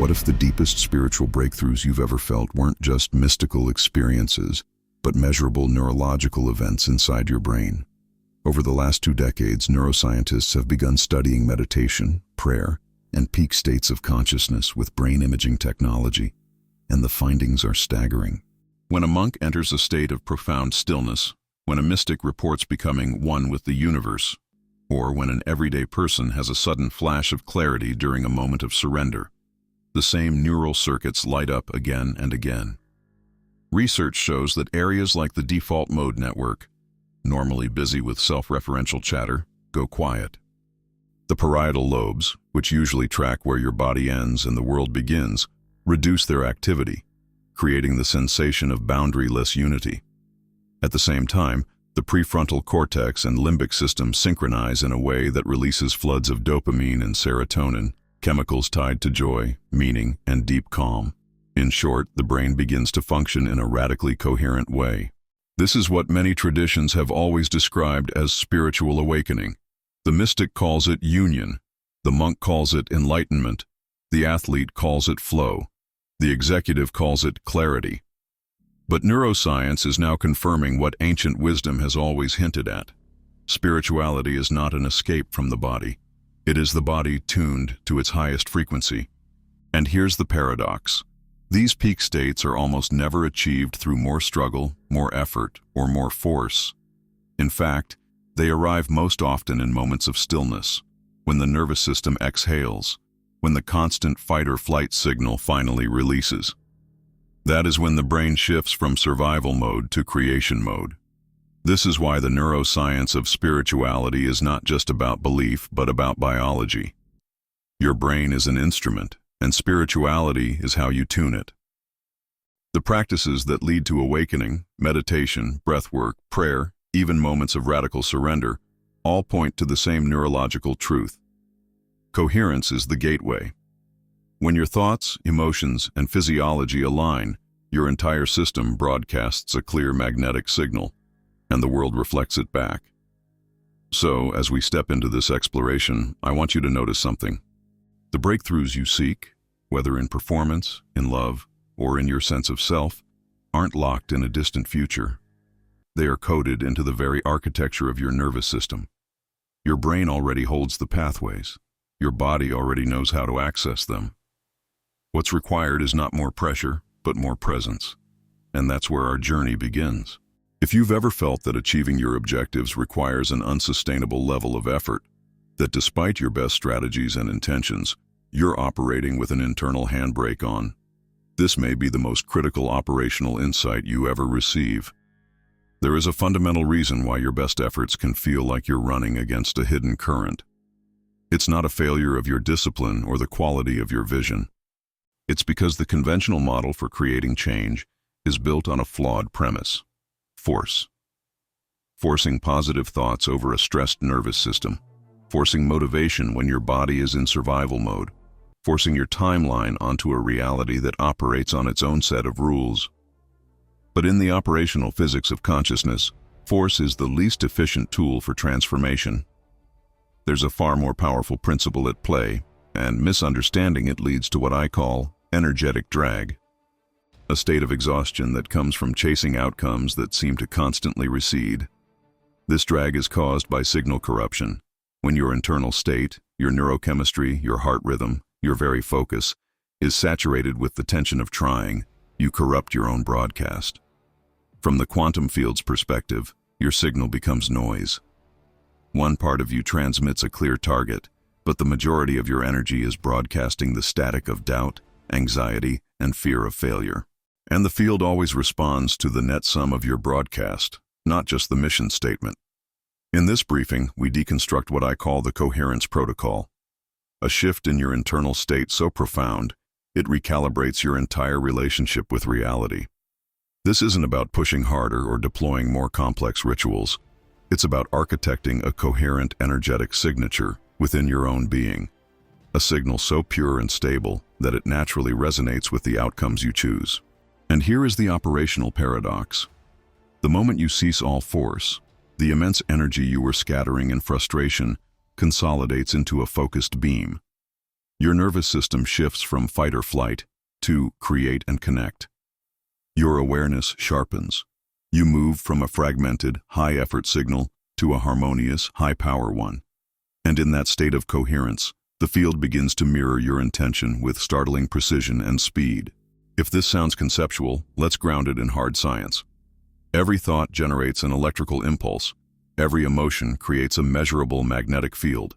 What if the deepest spiritual breakthroughs you've ever felt weren't just mystical experiences, but measurable neurological events inside your brain? Over the last 2 decades, neuroscientists have begun studying meditation, prayer, and peak states of consciousness with brain imaging technology, and the findings are staggering. When a monk enters a state of profound stillness, when a mystic reports becoming one with the universe, or when an everyday person has a sudden flash of clarity during a moment of surrender, the same neural circuits light up again and again. Research shows that areas like the default mode network, normally busy with self-referential chatter, go quiet. The parietal lobes, which usually track where your body ends and the world begins, reduce their activity, creating the sensation of boundaryless unity. At the same time, the prefrontal cortex and limbic system synchronize in a way that releases floods of dopamine and serotonin, chemicals tied to joy, meaning, and deep calm. In short, the brain begins to function in a radically coherent way. This is what many traditions have always described as spiritual awakening. The mystic calls it union, the monk calls it enlightenment, the athlete calls it flow, the executive calls it clarity. But neuroscience is now confirming what ancient wisdom has always hinted at. Spirituality is not an escape from the body. It is the body tuned to its highest frequency. And here's the paradox. These peak states are almost never achieved through more struggle, more effort, or more force. In fact, they arrive most often in moments of stillness, when the nervous system exhales, when the constant fight-or-flight signal finally releases. That is when the brain shifts from survival mode to creation mode. This is why the neuroscience of spirituality is not just about belief, but about biology. Your brain is an instrument, and spirituality is how you tune it. The practices that lead to awakening, meditation, breathwork, prayer, even moments of radical surrender, all point to the same neurological truth. Coherence is the gateway. When your thoughts, emotions, and physiology align, your entire system broadcasts a clear magnetic signal, and the world reflects it back. So, as we step into this exploration, I want you to notice something. The breakthroughs you seek, whether in performance, in love, or in your sense of self, aren't locked in a distant future. They are coded into the very architecture of your nervous system. Your brain already holds the pathways. Your body already knows how to access them. What's required is not more pressure, but more presence. And that's where our journey begins. If you've ever felt that achieving your objectives requires an unsustainable level of effort, that despite your best strategies and intentions, you're operating with an internal handbrake on, this may be the most critical operational insight you ever receive. There is a fundamental reason why your best efforts can feel like you're running against a hidden current. It's not a failure of your discipline or the quality of your vision. It's because the conventional model for creating change is built on a flawed premise: force. Forcing positive thoughts over a stressed nervous system, forcing motivation when your body is in survival mode, forcing your timeline onto a reality that operates on its own set of rules. But in the operational physics of consciousness, force is the least efficient tool for transformation. There's a far more powerful principle at play, and misunderstanding it leads to what I call energetic drag, a state of exhaustion that comes from chasing outcomes that seem to constantly recede. This drag is caused by signal corruption. When your internal state, your neurochemistry, your heart rhythm, your very focus, is saturated with the tension of trying, you corrupt your own broadcast. From the quantum field's perspective, your signal becomes noise. One part of you transmits a clear target, but the majority of your energy is broadcasting the static of doubt, anxiety, and fear of failure. And the field always responds to the net sum of your broadcast, not just the mission statement. In this briefing, we deconstruct what I call the coherence protocol, a shift in your internal state so profound, it recalibrates your entire relationship with reality. This isn't about pushing harder or deploying more complex rituals. It's about architecting a coherent energetic signature within your own being, a signal so pure and stable that it naturally resonates with the outcomes you choose. And here is the operational paradox. The moment you cease all force, the immense energy you were scattering in frustration consolidates into a focused beam. Your nervous system shifts from fight or flight to create and connect. Your awareness sharpens. You move from a fragmented, high-effort signal to a harmonious, high-power one. And in that state of coherence, the field begins to mirror your intention with startling precision and speed. If this sounds conceptual, let's ground it in hard science. Every thought generates an electrical impulse. Every emotion creates a measurable magnetic field.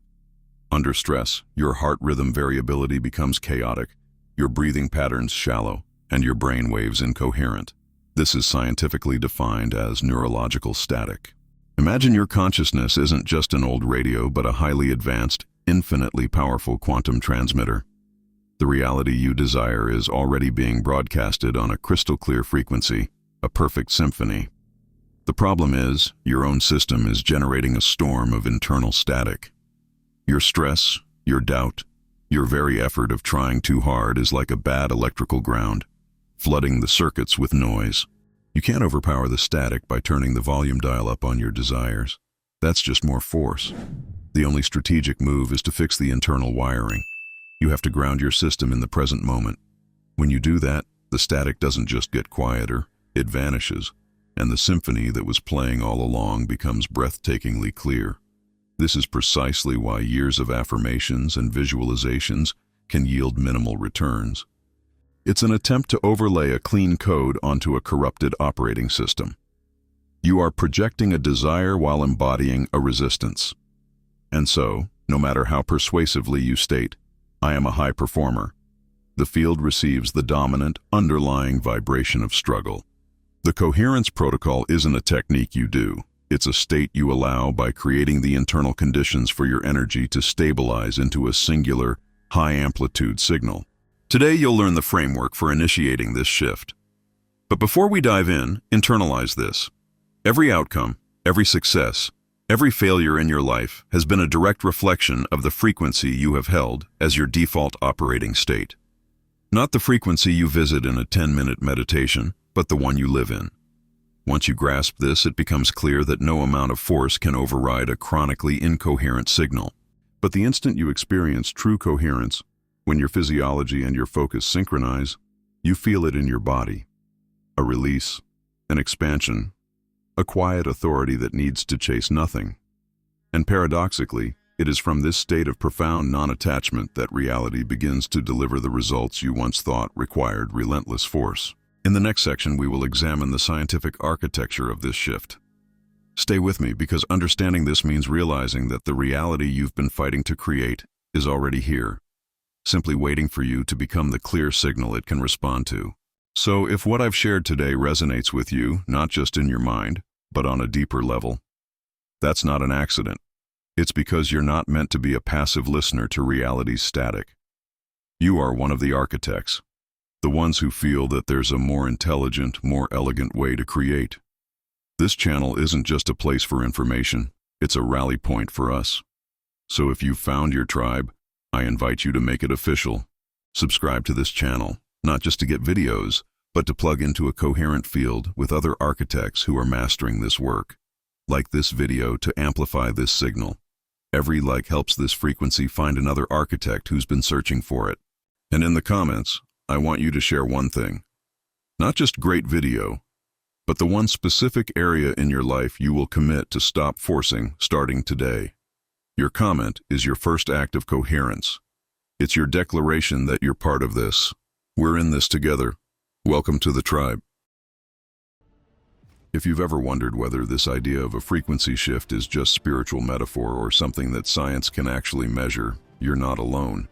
Under stress, your heart rhythm variability becomes chaotic, your breathing patterns shallow, and your brain waves incoherent. This is scientifically defined as neurological static. Imagine your consciousness isn't just an old radio, but a highly advanced, infinitely powerful quantum transmitter. The reality you desire is already being broadcasted on a crystal-clear frequency, a perfect symphony. The problem is, your own system is generating a storm of internal static. Your stress, your doubt, your very effort of trying too hard is like a bad electrical ground, flooding the circuits with noise. You can't overpower the static by turning the volume dial up on your desires. That's just more force. The only strategic move is to fix the internal wiring. You have to ground your system in the present moment. When you do that, the static doesn't just get quieter, it vanishes, and the symphony that was playing all along becomes breathtakingly clear. This is precisely why years of affirmations and visualizations can yield minimal returns. It's an attempt to overlay a clean code onto a corrupted operating system. You are projecting a desire while embodying a resistance. And so, no matter how persuasively you state, "I am a high performer," the field receives the dominant, underlying vibration of struggle. The coherence protocol isn't a technique you do. It's a state you allow by creating the internal conditions for your energy to stabilize into a singular, high-amplitude signal. Today you'll learn the framework for initiating this shift. But before we dive in, internalize this. Every outcome, every success, every failure in your life has been a direct reflection of the frequency you have held as your default operating state. Not the frequency you visit in a 10-minute meditation, but the one you live in. Once you grasp this, it becomes clear that no amount of force can override a chronically incoherent signal. But the instant you experience true coherence, when your physiology and your focus synchronize, you feel it in your body. A release, an expansion, a quiet authority that needs to chase nothing. And paradoxically, it is from this state of profound non-attachment that reality begins to deliver the results you once thought required relentless force. In the next section, we will examine the scientific architecture of this shift. Stay with me, because understanding this means realizing that the reality you've been fighting to create is already here, simply waiting for you to become the clear signal it can respond to. So if what I've shared today resonates with you, not just in your mind, but on a deeper level, that's not an accident. It's because you're not meant to be a passive listener to reality's static. You are one of the architects, the ones who feel that there's a more intelligent, more elegant way to create. This channel isn't just a place for information, it's a rally point for us. So if you've found your tribe, I invite you to make it official. Subscribe to this channel, not just to get videos, but to plug into a coherent field with other architects who are mastering this work. Like this video to amplify this signal. Every like helps this frequency find another architect who's been searching for it. And in the comments, I want you to share one thing. Not just great video, but the one specific area in your life you will commit to stop forcing starting today. Your comment is your first act of coherence. It's your declaration that you're part of this. We're in this together. Welcome to the tribe. If you've ever wondered whether this idea of a frequency shift is just spiritual metaphor or something that science can actually measure, you're not alone.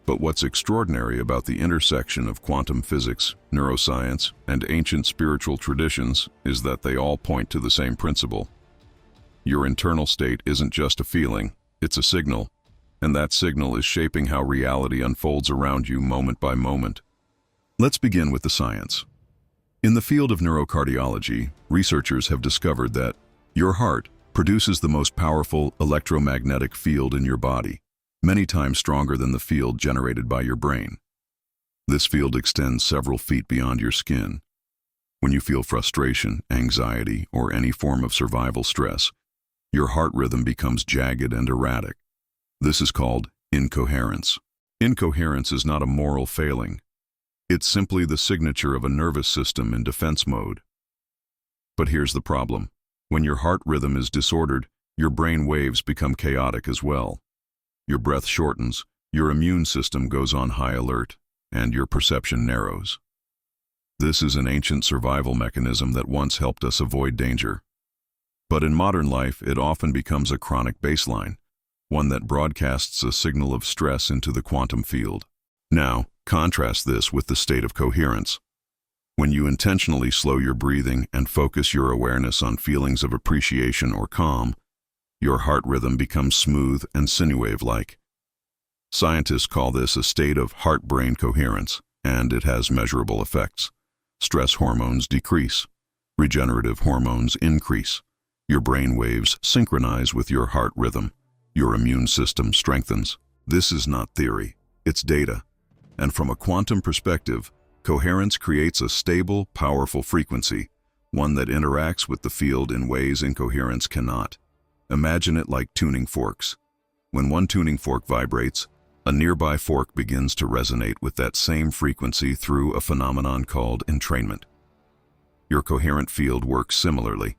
But what's extraordinary about the intersection of quantum physics, neuroscience, and ancient spiritual traditions is that they all point to the same principle. Your internal state isn't just a feeling, it's a signal, and that signal is shaping how reality unfolds around you moment by moment. Let's begin with the science. In the field of neurocardiology, researchers have discovered that your heart produces the most powerful electromagnetic field in your body, many times stronger than the field generated by your brain. This field extends several feet beyond your skin. When you feel frustration, anxiety, or any form of survival stress, your heart rhythm becomes jagged and erratic. This is called incoherence. Incoherence is not a moral failing. It's simply the signature of a nervous system in defense mode. But here's the problem. When your heart rhythm is disordered, your brain waves become chaotic as well. Your breath shortens, your immune system goes on high alert, and your perception narrows. This is an ancient survival mechanism that once helped us avoid danger. But in modern life, it often becomes a chronic baseline, one that broadcasts a signal of stress into the quantum field. Now, contrast this with the state of coherence. When you intentionally slow your breathing and focus your awareness on feelings of appreciation or calm, your heart rhythm becomes smooth and sinuwave-like. Scientists call this a state of heart-brain coherence, and it has measurable effects. Stress hormones decrease. Regenerative hormones increase. Your brain waves synchronize with your heart rhythm. Your immune system strengthens. This is not theory, it's data. And from a quantum perspective, coherence creates a stable, powerful frequency, one that interacts with the field in ways incoherence cannot. Imagine it like tuning forks. When one tuning fork vibrates, a nearby fork begins to resonate with that same frequency through a phenomenon called entrainment. Your coherent field works similarly.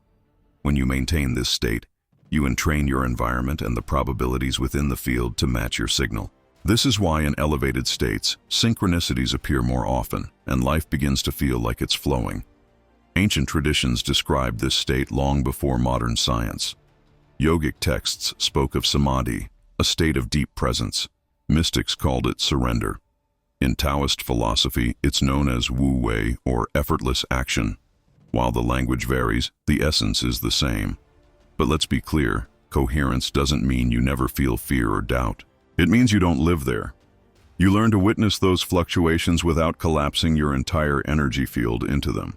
When you maintain this state, you entrain your environment and the probabilities within the field to match your signal. This is why in elevated states, synchronicities appear more often, and life begins to feel like it's flowing. Ancient traditions described this state long before modern science. Yogic texts spoke of samadhi, a state of deep presence. Mystics called it surrender. In Taoist philosophy, it's known as wu-wei, or effortless action. While the language varies, the essence is the same. But let's be clear, coherence doesn't mean you never feel fear or doubt. It means you don't live there. You learn to witness those fluctuations without collapsing your entire energy field into them.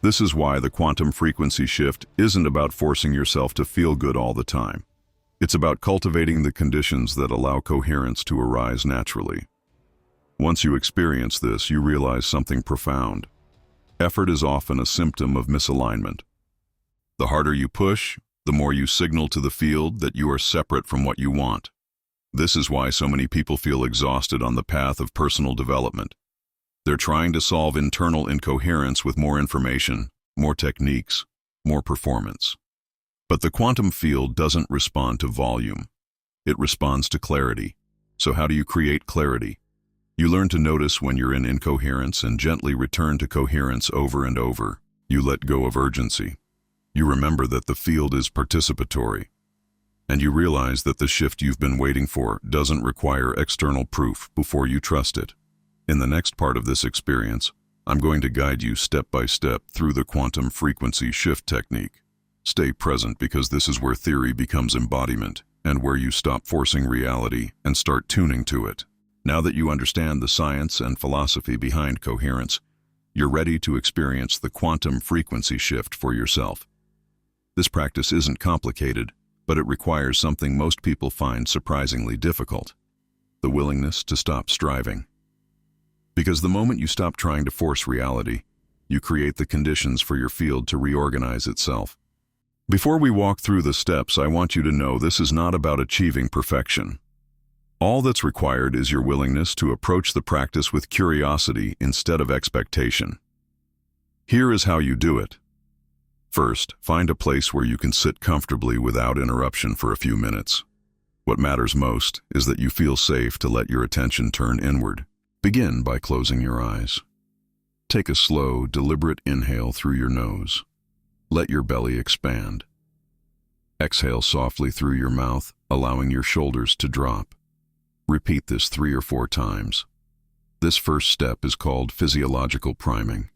This is why the quantum frequency shift isn't about forcing yourself to feel good all the time. It's about cultivating the conditions that allow coherence to arise naturally. Once you experience this, you realize something profound. Effort is often a symptom of misalignment. The harder you push, the more you signal to the field that you are separate from what you want. This is why so many people feel exhausted on the path of personal development. They're trying to solve internal incoherence with more information, more techniques, more performance. But the quantum field doesn't respond to volume. It responds to clarity. So how do you create clarity? You learn to notice when you're in incoherence and gently return to coherence over and over. You let go of urgency. You remember that the field is participatory. And you realize that the shift you've been waiting for doesn't require external proof before you trust it. In the next part of this experience, I'm going to guide you step by step through the quantum frequency shift technique. Stay present because this is where theory becomes embodiment and where you stop forcing reality and start tuning to it. Now that you understand the science and philosophy behind coherence, you're ready to experience the quantum frequency shift for yourself. This practice isn't complicated, but it requires something most people find surprisingly difficult: the willingness to stop striving. Because the moment you stop trying to force reality, you create the conditions for your field to reorganize itself. Before we walk through the steps, I want you to know this is not about achieving perfection. All that's required is your willingness to approach the practice with curiosity instead of expectation. Here is how you do it. First, find a place where you can sit comfortably without interruption for a few minutes. What matters most is that you feel safe to let your attention turn inward. Begin by closing your eyes. Take a slow, deliberate inhale through your nose. Let your belly expand. Exhale softly through your mouth, allowing your shoulders to drop. Repeat this 3 or 4 times. This first step is called physiological priming.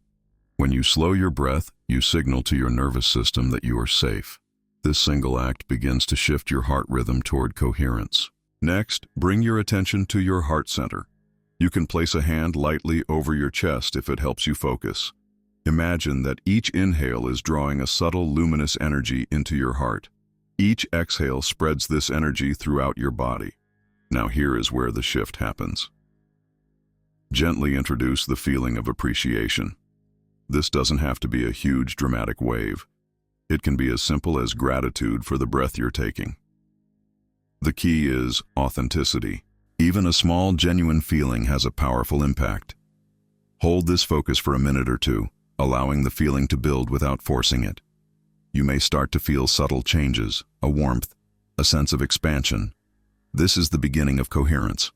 When you slow your breath, you signal to your nervous system that you are safe. This single act begins to shift your heart rhythm toward coherence. Next, bring your attention to your heart center. You can place a hand lightly over your chest if it helps you focus. Imagine that each inhale is drawing a subtle luminous energy into your heart. Each exhale spreads this energy throughout your body. Now here is where the shift happens. Gently introduce the feeling of appreciation. This doesn't have to be a huge dramatic wave. It can be as simple as gratitude for the breath you're taking. The key is authenticity. Even a small, genuine feeling has a powerful impact. Hold this focus for a minute or two, allowing the feeling to build without forcing it. You may start to feel subtle changes, a warmth, a sense of expansion. This is the beginning of coherence.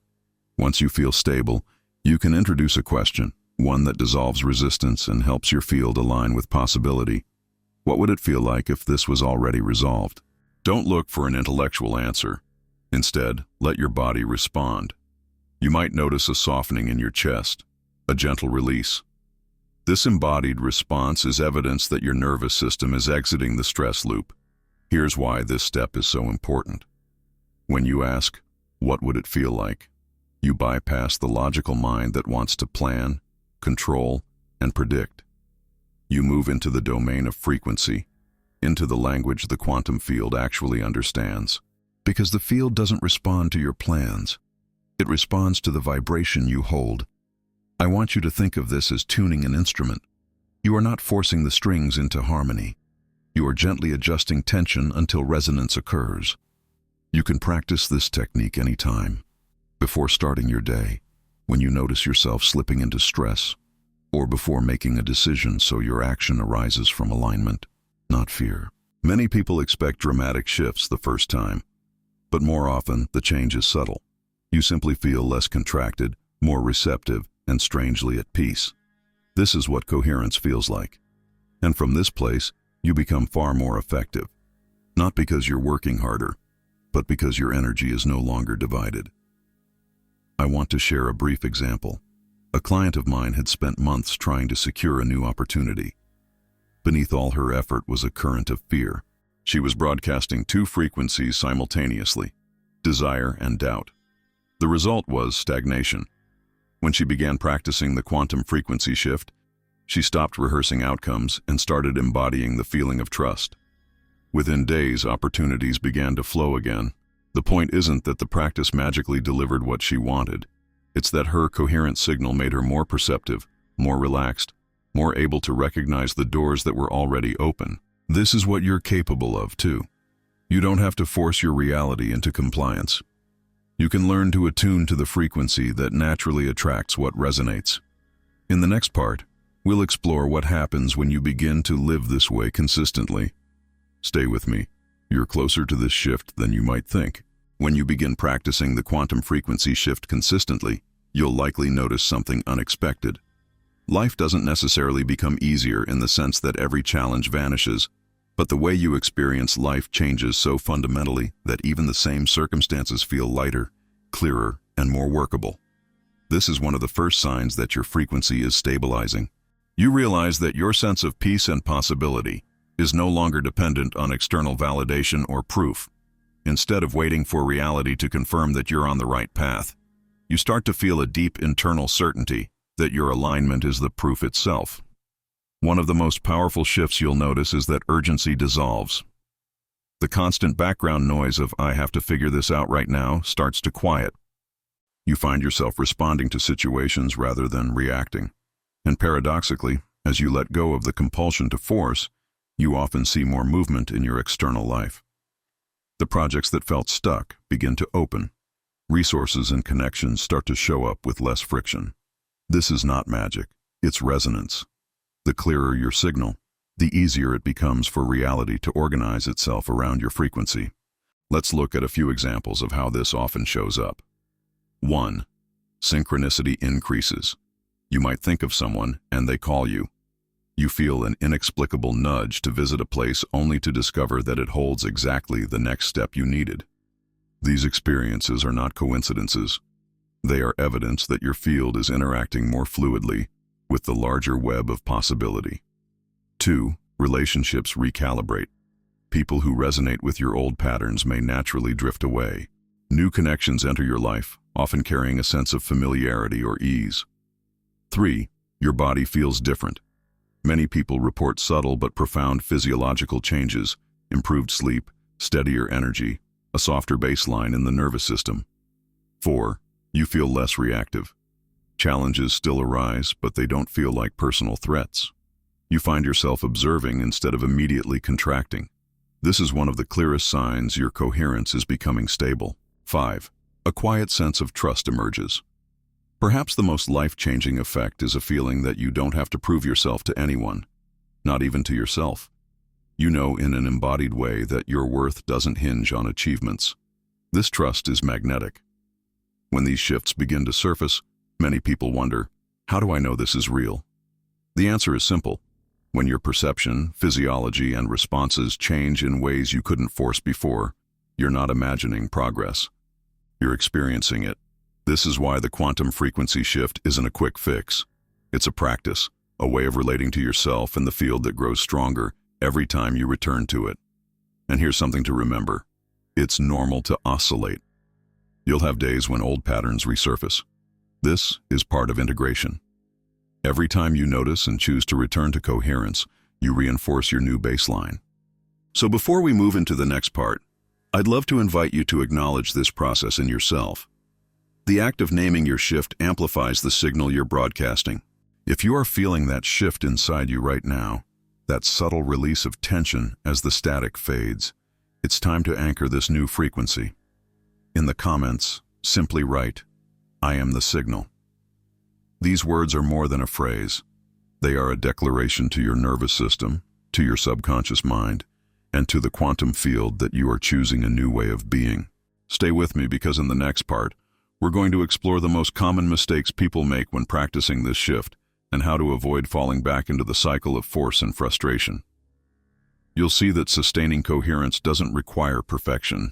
Once you feel stable, you can introduce a question, one that dissolves resistance and helps your field align with possibility. What would it feel like if this was already resolved? Don't look for an intellectual answer. Instead, let your body respond. You might notice a softening in your chest, a gentle release. This embodied response is evidence that your nervous system is exiting the stress loop. Here's why this step is so important. When you ask, what would it feel like? You bypass the logical mind that wants to plan, control, and predict. You move into the domain of frequency, into the language the quantum field actually understands. Because the field doesn't respond to your plans. It responds to the vibration you hold. I want you to think of this as tuning an instrument. You are not forcing the strings into harmony. You are gently adjusting tension until resonance occurs. You can practice this technique anytime. Before starting your day, when you notice yourself slipping into stress, or before making a decision so your action arises from alignment, not fear. Many people expect dramatic shifts the first time, but more often the change is subtle. You simply feel less contracted, more receptive, and strangely at peace. This is what coherence feels like. And from this place, you become far more effective. Not because you're working harder, but because your energy is no longer divided. I want to share a brief example. A client of mine had spent months trying to secure a new opportunity. Beneath all her effort was a current of fear. She was broadcasting two frequencies simultaneously, desire and doubt. The result was stagnation. When she began practicing the quantum frequency shift, she stopped rehearsing outcomes and started embodying the feeling of trust. Within days, opportunities began to flow again. The point isn't that the practice magically delivered what she wanted. It's that her coherent signal made her more perceptive, more relaxed, more able to recognize the doors that were already open. This is what you're capable of, too. You don't have to force your reality into compliance. You can learn to attune to the frequency that naturally attracts what resonates. In the next part, we'll explore what happens when you begin to live this way consistently. Stay with me. You're closer to this shift than you might think. When you begin practicing the quantum frequency shift consistently, you'll likely notice something unexpected. Life doesn't necessarily become easier in the sense that every challenge vanishes, but the way you experience life changes so fundamentally that even the same circumstances feel lighter, clearer, and more workable. This is one of the first signs that your frequency is stabilizing. You realize that your sense of peace and possibility is no longer dependent on external validation or proof. Instead of waiting for reality to confirm that you're on the right path, you start to feel a deep internal certainty that your alignment is the proof itself. One of the most powerful shifts you'll notice is that urgency dissolves. The constant background noise of "I have to figure this out right now" starts to quiet. You find yourself responding to situations rather than reacting. And paradoxically, as you let go of the compulsion to force, you often see more movement in your external life. The projects that felt stuck begin to open. Resources and connections start to show up with less friction. This is not magic, it's resonance. The clearer your signal, the easier it becomes for reality to organize itself around your frequency. Let's look at a few examples of how this often shows up. 1. Synchronicity increases. You might think of someone and they call you. You feel an inexplicable nudge to visit a place only to discover that it holds exactly the next step you needed. These experiences are not coincidences. They are evidence that your field is interacting more fluidly with the larger web of possibility. 2. Relationships recalibrate. People who resonate with your old patterns may naturally drift away. New connections enter your life, often carrying a sense of familiarity or ease. 3. Your body feels different. Many people report subtle but profound physiological changes: improved sleep, steadier energy, a softer baseline in the nervous system. 4. You feel less reactive. Challenges still arise, but they don't feel like personal threats. You find yourself observing instead of immediately contracting. This is one of the clearest signs your coherence is becoming stable. 5. a quiet sense of trust emerges. Perhaps the most life-changing effect is a feeling that you don't have to prove yourself to anyone, not even to yourself. You know in an embodied way that your worth doesn't hinge on achievements. This trust is magnetic. When these shifts begin to surface, many people wonder, how do I know this is real? The answer is simple. When your perception, physiology, and responses change in ways you couldn't force before, you're not imagining progress. You're experiencing it. This is why the quantum frequency shift isn't a quick fix. It's a practice, a way of relating to yourself and the field that grows stronger every time you return to it. And here's something to remember. It's normal to oscillate. You'll have days when old patterns resurface. This is part of integration. Every time you notice and choose to return to coherence, you reinforce your new baseline. So before we move into the next part, I'd love to invite you to acknowledge this process in yourself. The act of naming your shift amplifies the signal you're broadcasting. If you are feeling that shift inside you right now, that subtle release of tension as the static fades, it's time to anchor this new frequency. In the comments, simply write, "I am the signal." These words are more than a phrase. They are a declaration to your nervous system, to your subconscious mind, and to the quantum field that you are choosing a new way of being. Stay with me because in the next part, we're going to explore the most common mistakes people make when practicing this shift and how to avoid falling back into the cycle of force and frustration. You'll see that sustaining coherence doesn't require perfection.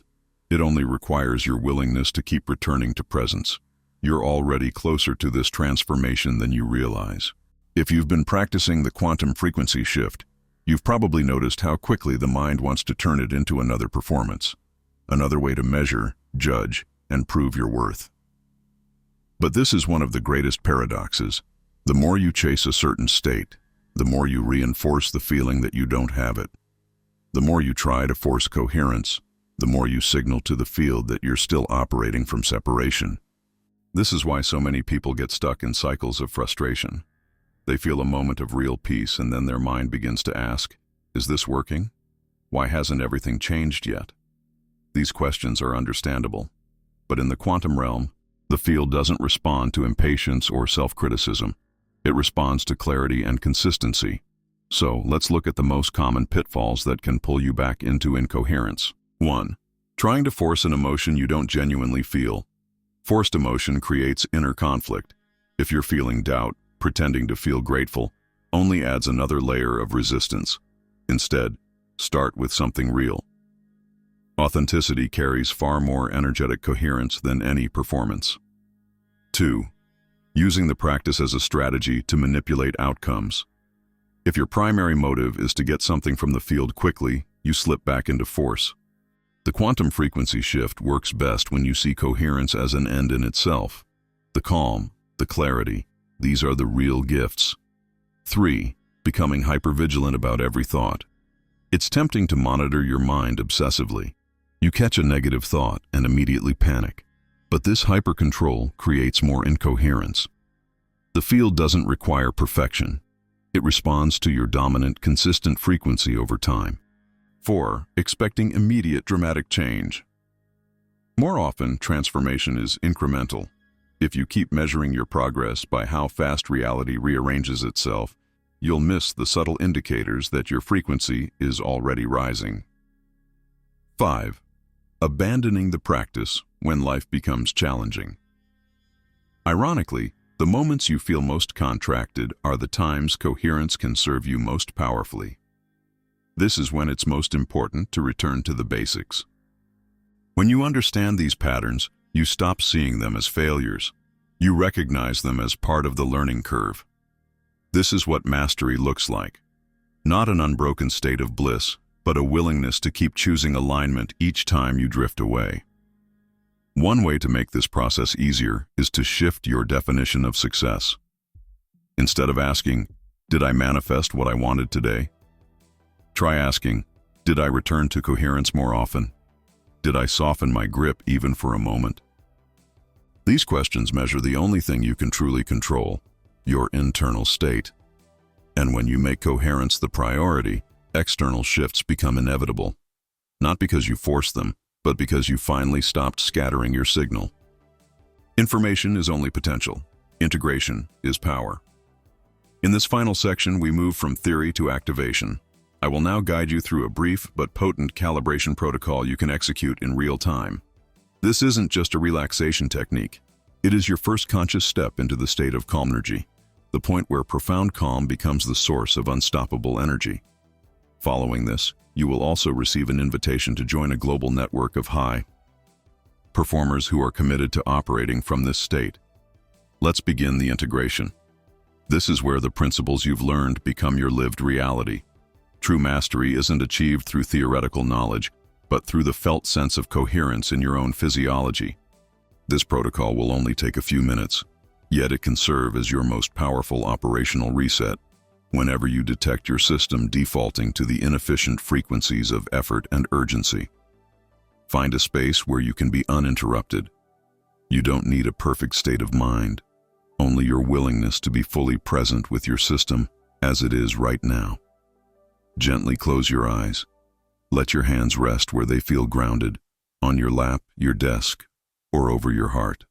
It only requires your willingness to keep returning to presence. You're already closer to this transformation than you realize. If you've been practicing the quantum frequency shift, you've probably noticed how quickly the mind wants to turn it into another performance, another way to measure, judge, and prove your worth. But this is one of the greatest paradoxes. The more you chase a certain state, the more you reinforce the feeling that you don't have it. The more you try to force coherence, the more you signal to the field that you're still operating from separation. This is why so many people get stuck in cycles of frustration. They feel a moment of real peace and then their mind begins to ask, is this working? Why hasn't everything changed yet? These questions are understandable. But in the quantum realm, the field doesn't respond to impatience or self-criticism. It responds to clarity and consistency. So let's look at the most common pitfalls that can pull you back into incoherence. 1. Trying to force an emotion you don't genuinely feel. Forced emotion creates inner conflict. If you're feeling doubt, pretending to feel grateful only adds another layer of resistance. Instead, start with something real. Authenticity carries far more energetic coherence than any performance. 2. Using the practice as a strategy to manipulate outcomes. If your primary motive is to get something from the field quickly, you slip back into force. The quantum frequency shift works best when you see coherence as an end in itself. The calm, the clarity, these are the real gifts. 3. Becoming hypervigilant about every thought. It's tempting to monitor your mind obsessively. You catch a negative thought and immediately panic. But this hyper-control creates more incoherence. The field doesn't require perfection. It responds to your dominant, consistent frequency over time. 4. Expecting immediate dramatic change. More often, transformation is incremental. If you keep measuring your progress by how fast reality rearranges itself, you'll miss the subtle indicators that your frequency is already rising. 5. Abandoning the practice when life becomes challenging. Ironically, the moments you feel most contracted are the times coherence can serve you most powerfully. This is when it's most important to return to the basics. When you understand these patterns, you stop seeing them as failures. You recognize them as part of the learning curve. This is what mastery looks like. Not an unbroken state of bliss, but a willingness to keep choosing alignment each time you drift away. One way to make this process easier is to shift your definition of success. Instead of asking, "Did I manifest what I wanted today?" Try asking, "Did I return to coherence more often? Did I soften my grip even for a moment?" These questions measure the only thing you can truly control, your internal state. And when you make coherence the priority, external shifts become inevitable. Not because you forced them, but because you finally stopped scattering your signal. Information is only potential. Integration is power. In this final section, we move from theory to activation. I will now guide you through a brief but potent calibration protocol you can execute in real time. This isn't just a relaxation technique. It is your first conscious step into the state of calmnergy, the point where profound calm becomes the source of unstoppable energy. Following this, you will also receive an invitation to join a global network of high performers who are committed to operating from this state. Let's begin the integration. This is where the principles you've learned become your lived reality. True mastery isn't achieved through theoretical knowledge, but through the felt sense of coherence in your own physiology. This protocol will only take a few minutes, yet it can serve as your most powerful operational reset whenever you detect your system defaulting to the inefficient frequencies of effort and urgency. Find a space where you can be uninterrupted. You don't need a perfect state of mind, only your willingness to be fully present with your system as it is right now. Gently close your eyes. Let your hands rest where they feel grounded, on your lap, your desk, or over your heart.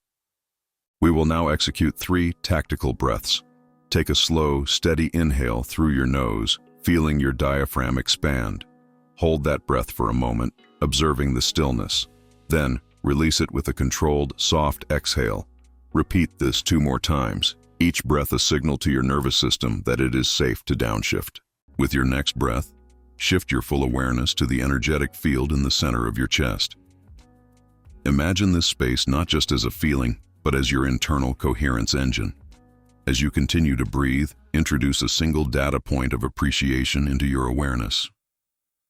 We will now execute 3 tactical breaths. Take a slow, steady inhale through your nose, feeling your diaphragm expand. Hold that breath for a moment, observing the stillness. Then, release it with a controlled, soft exhale. Repeat this 2 more times, each breath a signal to your nervous system that it is safe to downshift. With your next breath, shift your full awareness to the energetic field in the center of your chest. Imagine this space not just as a feeling, but as your internal coherence engine. As you continue to breathe, introduce a single data point of appreciation into your awareness.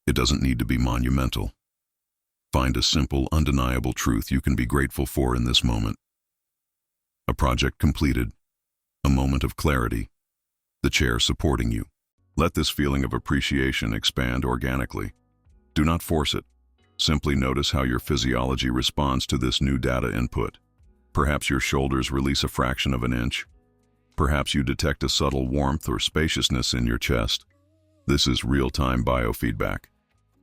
It doesn't need to be monumental. Find a simple, undeniable truth you can be grateful for in this moment. A project completed, a moment of clarity, the chair supporting you. Let this feeling of appreciation expand organically. Do not force it. Simply notice how your physiology responds to this new data input. Perhaps your shoulders release a fraction of an inch. Perhaps you detect a subtle warmth or spaciousness in your chest. This is real-time biofeedback.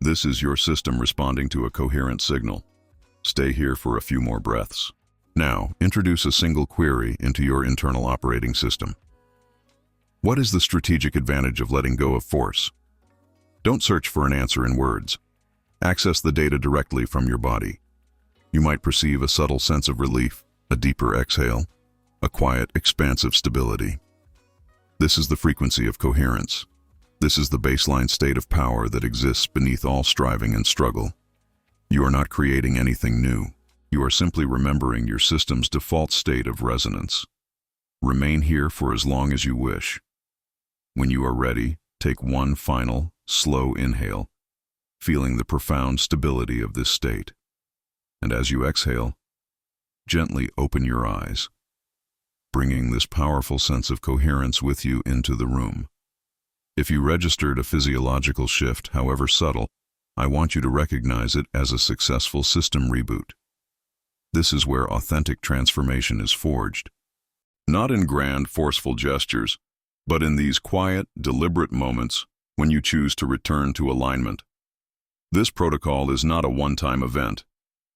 This is your system responding to a coherent signal. Stay here for a few more breaths. Now, introduce a single query into your internal operating system. What is the strategic advantage of letting go of force? Don't search for an answer in words. Access the data directly from your body. You might perceive a subtle sense of relief, a deeper exhale, a quiet, expansive stability. This is the frequency of coherence. This is the baseline state of power that exists beneath all striving and struggle. You are not creating anything new. You are simply remembering your system's default state of resonance. Remain here for as long as you wish. When you are ready, take one final, slow inhale, feeling the profound stability of this state. And as you exhale, gently open your eyes, bringing this powerful sense of coherence with you into the room. If you registered a physiological shift, however subtle, I want you to recognize it as a successful system reboot. This is where authentic transformation is forged. Not in grand, forceful gestures, but in these quiet, deliberate moments when you choose to return to alignment. This protocol is not a one-time event.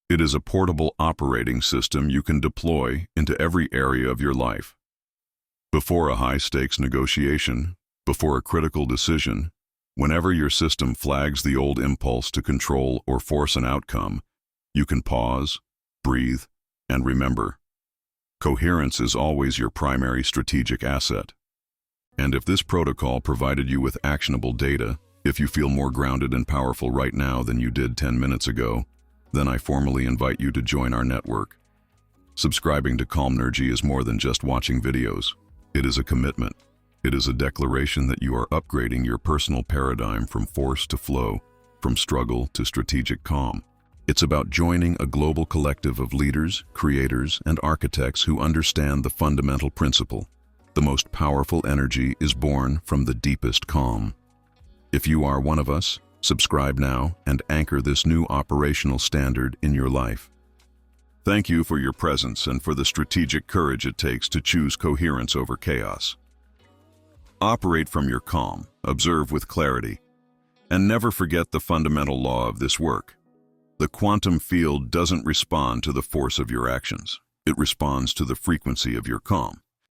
It is a portable operating system you can deploy into every area of your life. Before a high-stakes negotiation, before a critical decision, whenever your system flags the old impulse to control or force an outcome, you can pause, breathe, and remember. Coherence is always your primary strategic asset. And if this protocol provided you with actionable data, if you feel more grounded and powerful right now than you did 10 minutes ago, then I formally invite you to join our network. Subscribing to calmnergy is more than just watching videos. It is a commitment. It is a declaration that you are upgrading your personal paradigm from force to flow, from struggle to strategic calm. It's about joining a global collective of leaders, creators, and architects who understand the fundamental principle. The most powerful energy is born from the deepest calm. If you are one of us, subscribe now and anchor this new operational standard in your life. Thank you for your presence and for the strategic courage it takes to choose coherence over chaos. Operate from your calm, observe with clarity, and never forget the fundamental law of this work. The quantum field doesn't respond to the force of your actions. It responds to the frequency of your calm.